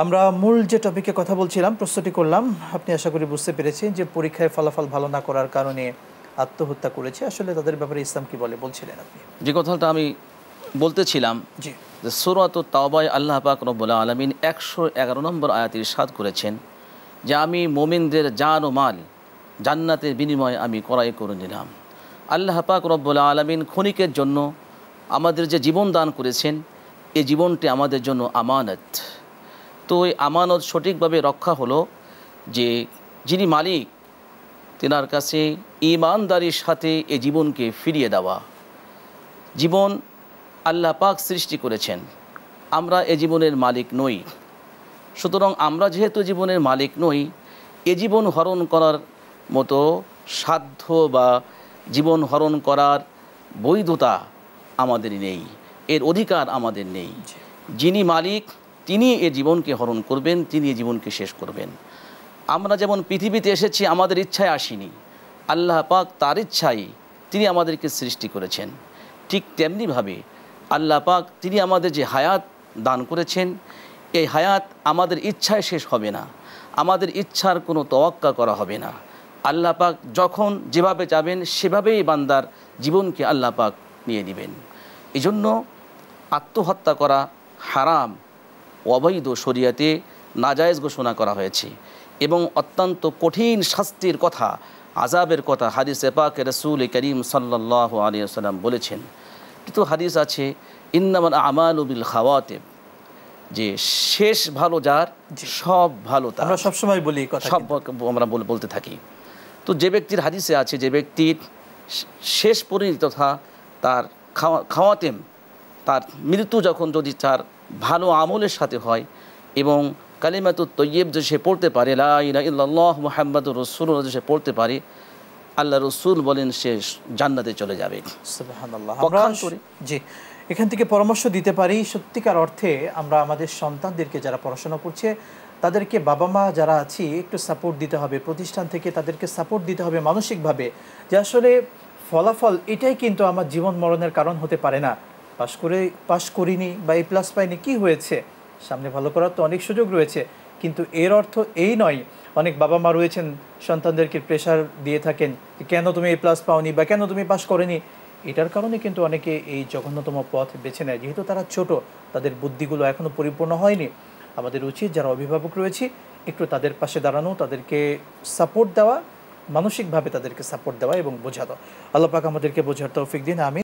আমরা মূল যে টপিকে কথা বলছিলাম, প্রশ্নটি করলাম, আপনি আশা করি বুঝতে পেরেছেন যে পরীক্ষায় ফলাফল ভালো না করার কারণে আত্মহত্যা করেছে। আসলে তাদের ব্যাপারে ইসলাম কি বলে বলছিলেন আপনি? যে কথাটা আমি বলতেছিলাম জি যে সূরাত তাওবায় আল্লাহ পাক রব্বুল আলামিন 111 নম্বর আয়াতে ইরশাদ করেছেন যে আমি মুমিনদের জান ও মাল জান্নাতের বিনিময়ে আমি ক্রয় করে নিলাম। আল্লাহ পাক রব্বুল আলামিন ক্ষণিকের জন্য আমাদের যে জীবন দান করেছেন, এই জীবনটি আমাদের জন্য আমানত। তো এই আমানত সঠিকভাবে রক্ষা হলো যে যিনি মালিক তেনার কাছে ঈমানদারির সাথে এই জীবনকে ফিরিয়ে দেওয়া। জীবন আল্লাহ পাক সৃষ্টি করেছেন, আমরা এ জীবনের মালিক নই। সুতরাং আমরা যেহেতু জীবনের মালিক নই, এ জীবন হরণ করার মতো সাধ্য বা জীবন হরণ করার বৈধতা আমাদের নেই, এর অধিকার আমাদের নেই। যিনি মালিক তিনি এ জীবনকে হরণ করবেন, তিনি এ জীবনকে শেষ করবেন। আমরা যেমন পৃথিবীতে এসেছি আমাদের ইচ্ছায় আসিনি, আল্লাহ পাক তার ইচ্ছায় তিনি আমাদেরকে সৃষ্টি করেছেন। ঠিক তেমনিভাবে আল্লাহ পাক তিনি আমাদের যে হায়াত দান করেছেন, এই হায়াত আমাদের ইচ্ছায় শেষ হবে না, আমাদের ইচ্ছার কোনো তোয়াক্কা করা হবে না। আল্লাহ পাক যখন যেভাবে যাবেন সেভাবেই বান্দার জীবনকে আল্লাহ পাক নিয়ে দিবেন। এজন্য আত্মহত্যা করা হারাম, অবৈধ, শরিয়াতে নাজায়েজ ঘোষণা করা হয়েছে এবং অত্যন্ত কঠিন শাস্তির কথা, আযাবের কথা হাদিসে পাকে রাসূল করিম সাল্লাল্লাহু আলাইহি ওয়াসাল্লাম বলেছেন। কিন্তু হাদিস আছে ইন্নামাল আমালু বিল খাওয়াতিম, যে শেষ ভালো যার সব ভালো তার। আমরা সবসময় বলি কথা, সব আমরা বলতে থাকি। তো যে ব্যক্তির হাদিসে আছে যে ব্যক্তির শেষ পরিণতি তার খাওয়াতেম, তার মৃত্যু যখন যদি তার ভালো আমলের সাথে হয় এবং কালিমাতুত তয়্যিব যদি সে পড়তে পারে, লা ইলাহা ইল্লাল্লাহ মুহাম্মাদুর রাসূলুল্লাহ যদি সে পড়তে পারে, আল্লাহ রসুল বলেন সে জান্নাতে চলে যাবে। সুবহানাল্লাহ। জি, এখান থেকে পরামর্শ দিতে পারি, সত্যিকার অর্থে আমরা আমাদের সন্তানদেরকে যারা পড়াশোনা করছে তাদেরকে বাবা মা যারা আছি একটু সাপোর্ট দিতে হবে, প্রতিষ্ঠান থেকে তাদেরকে সাপোর্ট দিতে হবে মানসিকভাবে, যে আসলে ফলাফল এটাই কিন্তু আমার জীবন মরণের কারণ হতে পারে না। পাশ করিনি বা এ প্লাস পাইনি, কী হয়েছে, সামনে ভালো করার তো অনেক সুযোগ রয়েছে। কিন্তু এর অর্থ এই নয়, অনেক বাবা মা রয়েছেন সন্তানদেরকে প্রেশার দিয়ে থাকেন কেন তুমি এ প্লাস পাওনি বা কেন তুমি পাশ করেনি। এটার কারণে কিন্তু অনেকে এই জঘন্যতম পথ বেছে নেয়, যেহেতু তারা ছোট, তাদের বুদ্ধিগুলো এখনও পরিপূর্ণ হয়নি। আমাদের উচিত যারা অভিভাবক রয়েছে একটু তাদের পাশে দাঁড়ানো, তাদেরকে সাপোর্ট দেওয়া, মানসিকভাবে তাদেরকে সাপোর্ট দেওয়া এবং বোঝানো। আল্লাহ পাক আমাদেরকে বোঝার তৌফিক দিন, আমিন।